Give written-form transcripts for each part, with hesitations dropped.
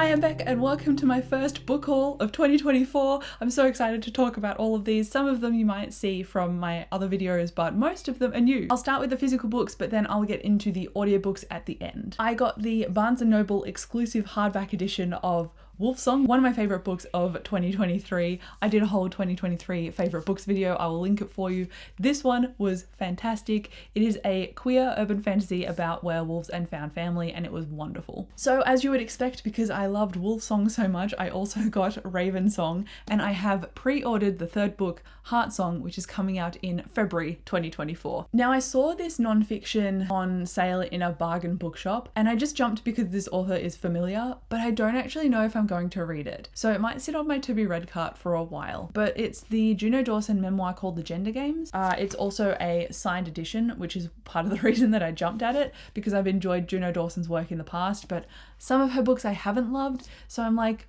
I'm Beck and welcome to my first book haul of 2024. I'm so excited to talk about all of these. Some of them you might see from my other videos, but most of them are new. I'll start with the physical books, but then I'll get into the audiobooks at the end. I got the Barnes & Noble exclusive hardback edition of Wolfsong, one of my favorite books of 2023. I did a whole 2023 favorite books video. I will link it for you. This one was fantastic. It is a queer urban fantasy about werewolves and found family, and it was wonderful. So as you would expect, because I loved Wolfsong so much, I also got Ravensong, and I have pre-ordered the third book, Heartsong, which is coming out in February 2024. Now I saw this nonfiction on sale in a bargain bookshop, and I just jumped because this author is familiar, but I don't actually know if I'm going to read it. So it might sit on my to be read cart for a while, but it's the Juno Dawson memoir called The Gender Games. It's also a signed edition, which is part of the reason that I jumped at it, because I've enjoyed Juno Dawson's work in the past, but some of her books I haven't loved. So I'm like,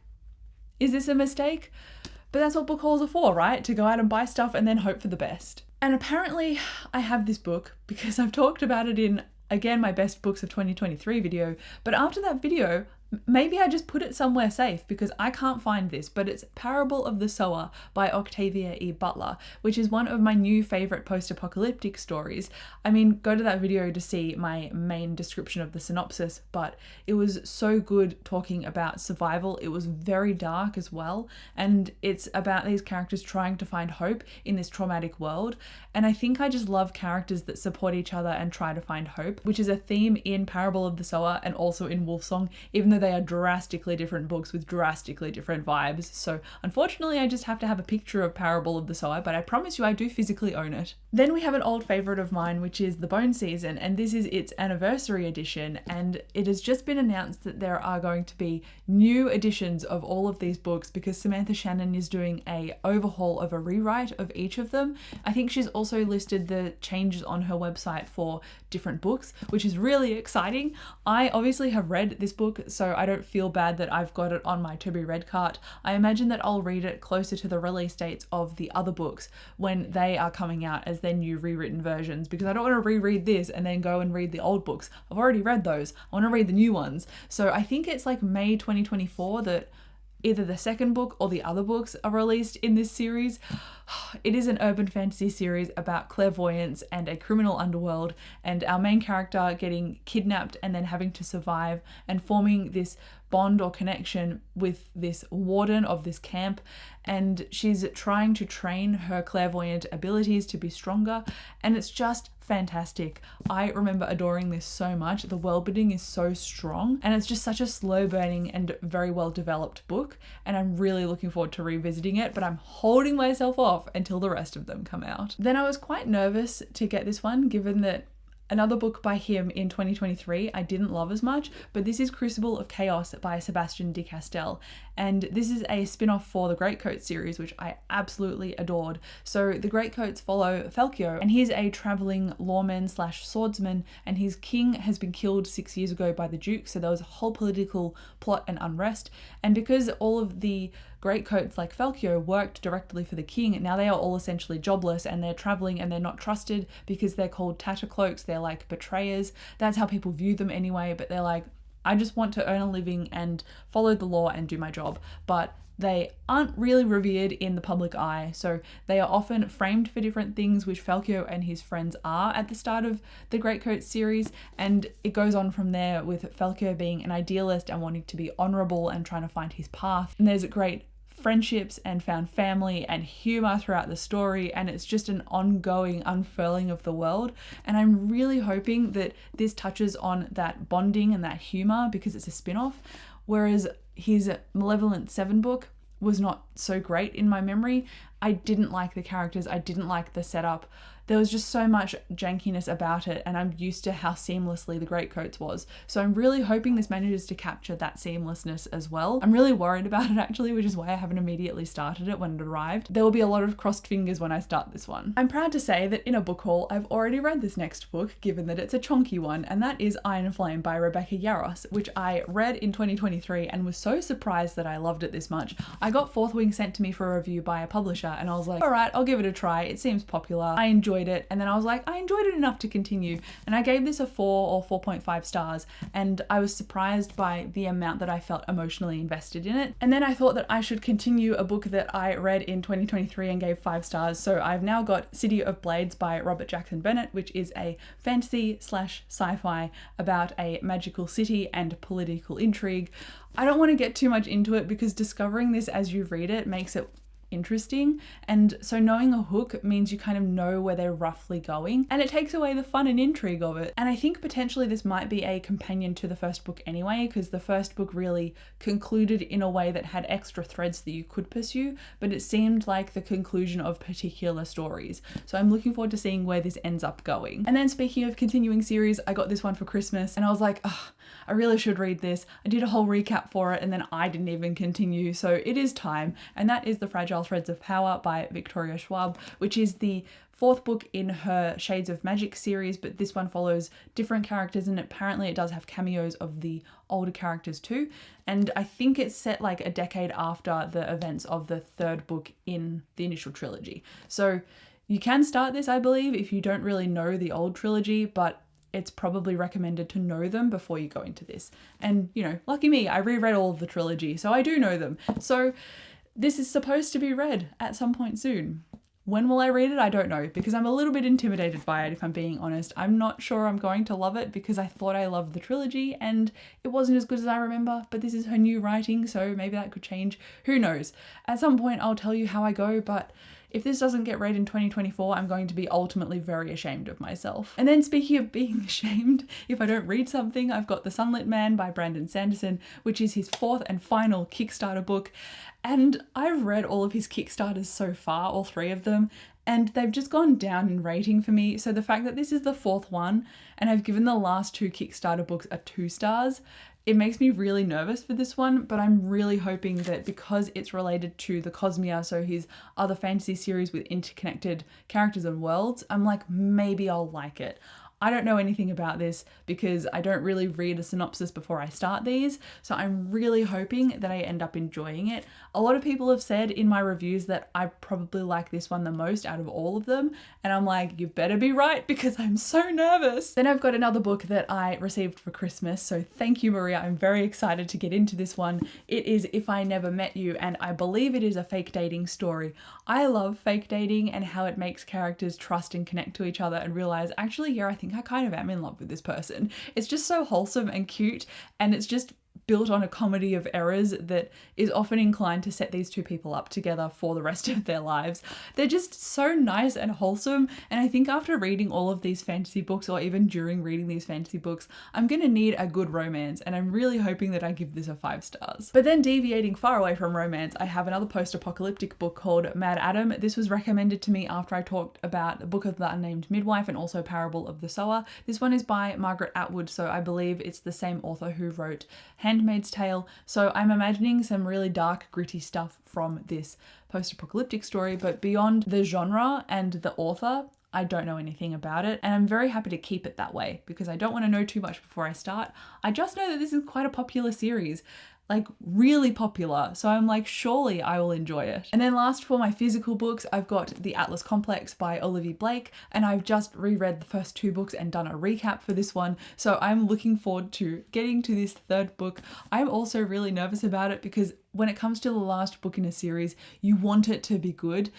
is this a mistake? But that's what book hauls are for, right? To go out and buy stuff and then hope for the best. And apparently I have this book because I've talked about it in, again, my best books of 2023 video. But after that video, maybe I just put it somewhere safe because I can't find this, but it's Parable of the Sower by Octavia E. Butler, which is one of my new favorite post-apocalyptic stories. I mean, go to that video to see my main description of the synopsis, but it was so good talking about survival. It was very dark as well, and it's about these characters trying to find hope in this traumatic world. And I think I just love characters that support each other and try to find hope, which is a theme in Parable of the Sower and also in Wolfsong, even though they are drastically different books with drastically different vibes. So unfortunately I just have to have a picture of Parable of the Sower, but I promise you I do physically own it. Then we have an old favourite of mine, which is The Bone Season, and this is its anniversary edition, and it has just been announced that there are going to be new editions of all of these books because Samantha Shannon is doing a overhaul of a rewrite of each of them. I think she's also listed the changes on her website for different books, which is really exciting. I obviously have read this book, so I don't feel bad that I've got it on my to be read cart. I imagine that I'll read it closer to the release dates of the other books when they are coming out as their new rewritten versions, because I don't want to reread this and then go and read the old books. I've already read those. I want to read the new ones. So I think it's like May 2024 that either the second book or the other books are released in this series. It is an urban fantasy series about clairvoyance and a criminal underworld, and our main character getting kidnapped and then having to survive and forming this bond or connection with this warden of this camp, and she's trying to train her clairvoyant abilities to be stronger, and it's just fantastic. I remember adoring this so much. The world building is so strong, and it's just such a slow burning and very well developed book, and I'm really looking forward to revisiting it, but I'm holding myself off until the rest of them come out. Then I was quite nervous to get this one, given that another book by him in 2023 I didn't love as much, but this is Crucible of Chaos by Sebastian de Castell, and this is a spin-off for the Greatcoats series, which I absolutely adored. So the Greatcoats follow Falcio, and he's a traveling lawman slash swordsman, and his king has been killed 6 years ago by the Duke, so there was a whole political plot and unrest, and because all of the Greatcoats like Falcio worked directly for the king, now they are all essentially jobless and they're traveling and they're not trusted because they're called tattercloaks. They're like betrayers. That's how people view them anyway, but they're like, I just want to earn a living and follow the law and do my job. But they aren't really revered in the public eye, so they are often framed for different things, which Falcio and his friends are at the start of the Greatcoats series, and it goes on from there with Falcio being an idealist and wanting to be honourable and trying to find his path. And there's great friendships and found family and humor throughout the story, and it's just an ongoing unfurling of the world, and I'm really hoping that this touches on that bonding and that humor because it's a spin-off, whereas his Malevolent 7 book was not so great in my memory. I didn't like the characters, I didn't like the setup. There was just so much jankiness about it, and I'm used to how seamlessly the Greatcoats was. So I'm really hoping this manages to capture that seamlessness as well. I'm really worried about it actually, which is why I haven't immediately started it when it arrived. There will be a lot of crossed fingers when I start this one. I'm proud to say that in a book haul, I've already read this next book, given that it's a chonky one, and that is Iron Flame by Rebecca Yarros, which I read in 2023 and was so surprised that I loved it this much. I got Fourth Wing sent to me for a review by a publisher, Kickstarter, and I was like, all right, I'll give it a try. It seems popular. I enjoyed it. And then I was like, I enjoyed it enough to continue. And I gave this a 4 or 4.5 stars. And I was surprised by the amount that I felt emotionally invested in it. And then I thought that I should continue a book that I read in 2023 and gave 5 stars. So I've now got City of Blades by Robert Jackson Bennett, which is a fantasy / sci-fi about a magical city and political intrigue. I don't want to get too much into it because discovering this as you read it makes it interesting, and so knowing a hook means you kind of know where they're roughly going, and it takes away the fun and intrigue of it. And I think potentially this might be a companion to the first book anyway, because the first book really concluded in a way that had extra threads that you could pursue, but it seemed like the conclusion of particular stories. So I'm looking forward to seeing where this ends up going. And then speaking of continuing series, I got this one for Christmas and I was like, oh, I really should read this. I did a whole recap for it and then I didn't even continue, so it is time, and that is The Fragile Threads of Power by Victoria Schwab, which is the 4th book in her Shades of Magic series, but this one follows different characters and apparently it does have cameos of the older characters too. And I think it's set like a decade after the events of the 3rd book in the initial trilogy. So you can start this, I believe, if you don't really know the old trilogy, but it's probably recommended to know them before you go into this. And, you know, lucky me, I reread all of the trilogy, so I do know them. So this is supposed to be read at some point soon. When will I read it? I don't know, because I'm a little bit intimidated by it, if I'm being honest. I'm not sure I'm going to love it because I thought I loved the trilogy and it wasn't as good as I remember, but this is her new writing, so maybe that could change. Who knows? At some point I'll tell you how I go, but if this doesn't get read in 2024, I'm going to be ultimately very ashamed of myself. And then speaking of being ashamed, if I don't read something, I've got The Sunlit Man by Brandon Sanderson, which is his 4th and final Kickstarter book. And I've read all of his Kickstarters so far, all 3 of them, and they've just gone down in rating for me. So the fact that this is the 4th one, and I've given the last 2 Kickstarter books a 2 stars, it makes me really nervous for this one, but I'm really hoping that because it's related to the Cosmere, so his other fantasy series with interconnected characters and worlds, I'm like, maybe I'll like it. I don't know anything about this because I don't really read a synopsis before I start these, so I'm really hoping that I end up enjoying it. A lot of people have said in my reviews that I probably like this one the most out of all of them, and I'm like, you better be right because I'm so nervous. Then I've got another book that I received for Christmas, so thank you, Maria. I'm very excited to get into this one. It is If I Never Met You, and I believe it is a fake dating story. I love fake dating and how it makes characters trust and connect to each other and realize, actually, yeah, I think I kind of am in love with this person. It's just so wholesome and cute, and it's just built on a comedy of errors that is often inclined to set these 2 people up together for the rest of their lives. They're just so nice and wholesome, and I think after reading all of these fantasy books, or even during reading these fantasy books, I'm gonna need a good romance, and I'm really hoping that I give this a 5 stars. But then deviating far away from romance, I have another post-apocalyptic book called Mad Adam. This was recommended to me after I talked about the Book of the Unnamed Midwife and also Parable of the Sower. This one is by Margaret Atwood, so I believe it's the same author who wrote Handmaid's Tale, so I'm imagining some really dark, gritty stuff from this post-apocalyptic story, but beyond the genre and the author, I don't know anything about it, and I'm very happy to keep it that way because I don't want to know too much before I start. I just know that this is quite a popular series, like really popular, so I'm like, surely I will enjoy it. And then last for my physical books, I've got The Atlas Complex by Olivia Blake, and I've just reread the first 2 books and done a recap for this one, so I'm looking forward to getting to this 3rd book. I'm also really nervous about it because when it comes to the last book in a series, you want it to be good.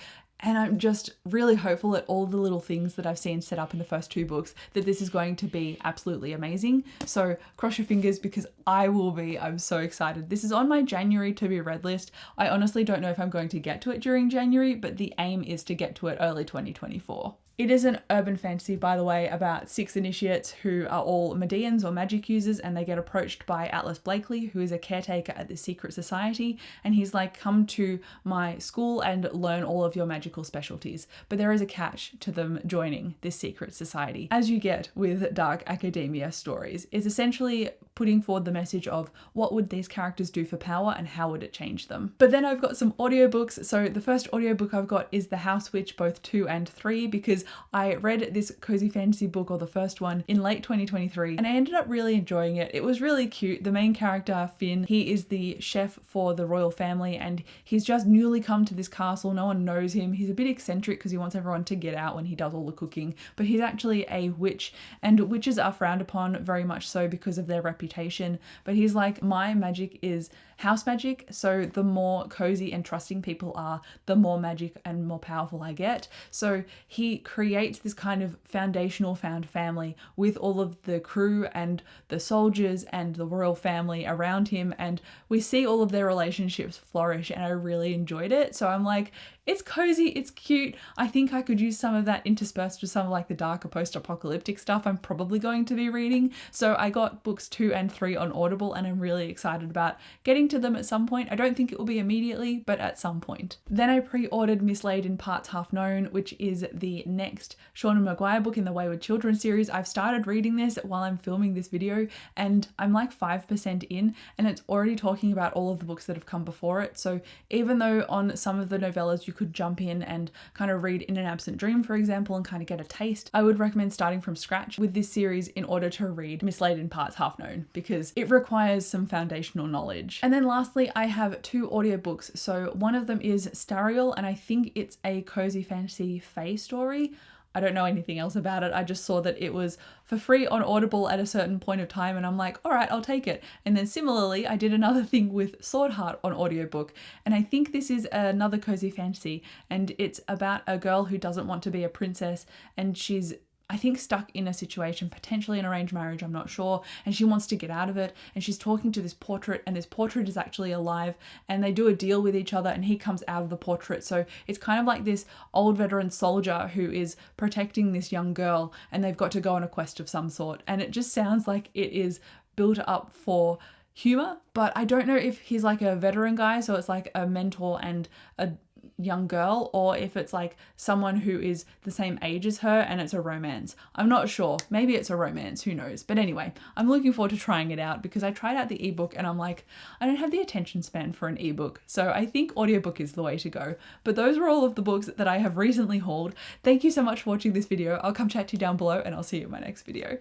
And I'm just really hopeful that all the little things that I've seen set up in the first 2 books, that this is going to be absolutely amazing. So cross your fingers because I will be. I'm so excited. This is on my January to be read list. I honestly don't know if I'm going to get to it during January, but the aim is to get to it early 2024. It is an urban fantasy, by the way, about 6 initiates who are all Medians or magic users, and they get approached by Atlas Blakely, who is a caretaker at the secret society, and he's like, come to my school and learn all of your magical specialties. But there is a catch to them joining this secret society, as you get with dark academia stories. It's essentially putting forward the message of what would these characters do for power and how would it change them. But then I've got some audiobooks. So the first audiobook I've got is The House Witch, both 2 and 3, because I read this cozy fantasy book, or the first one, in late 2023, and I ended up really enjoying it. It was really cute. The main character, Finn, he is the chef for the royal family, and he's just newly come to this castle. No one knows him. He's a bit eccentric because he wants everyone to get out when he does all the cooking, but he's actually a witch, and witches are frowned upon, very much so because of their reputation. But he's like, my magic is house magic, so the more cozy and trusting people are, the more magic and more powerful I get. So he creates this kind of foundational found family with all of the crew and the soldiers and the royal family around him, and we see all of their relationships flourish, and I really enjoyed it. So I'm like, it's cozy, it's cute. I think I could use some of that interspersed with some of like the darker post-apocalyptic stuff I'm probably going to be reading. So I got books 2 and 3 on Audible, and I'm really excited about getting to them at some point. I don't think it will be immediately, but at some point. Then I pre-ordered Mislaid in Parts Half Known, which is the next Seanan McGuire book in the Wayward Children series. I've started reading this while I'm filming this video, and I'm like 5% in, and it's already talking about all of the books that have come before it. So even though on some of the novellas you could jump in and kind of read In an Absent Dream, for example, and kind of get a taste, I would recommend starting from scratch with this series in order to read Mislaid in Parts Half Known, because it requires some foundational knowledge. And then lastly, I have 2 audiobooks. So one of them is Stariel, and I think it's a cozy fantasy fae story. I don't know anything else about it. I just saw that it was for free on Audible at a certain point of time, and I'm like, all right, I'll take it. And then similarly, I did another thing with Sword Heart on audiobook, and I think this is another cozy fantasy, and it's about a girl who doesn't want to be a princess, and she's, I think, stuck in a situation, potentially an arranged marriage, I'm not sure, and she wants to get out of it, and she's talking to this portrait, and this portrait is actually alive, and they do a deal with each other, and he comes out of the portrait. So it's kind of like this old veteran soldier who is protecting this young girl, and they've got to go on a quest of some sort, and it just sounds like it is built up for humor, but I don't know if he's like a veteran guy, so it's like a mentor and a young girl, or if it's like someone who is the same age as her and it's a romance. I'm not sure. Maybe it's a romance, who knows? But anyway, I'm looking forward to trying it out, because I tried out the ebook and I'm like, I don't have the attention span for an ebook. So I think audiobook is the way to go. But those are all of the books that I have recently hauled. Thank you so much for watching this video. I'll come chat to you down below, and I'll see you in my next video.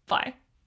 Bye.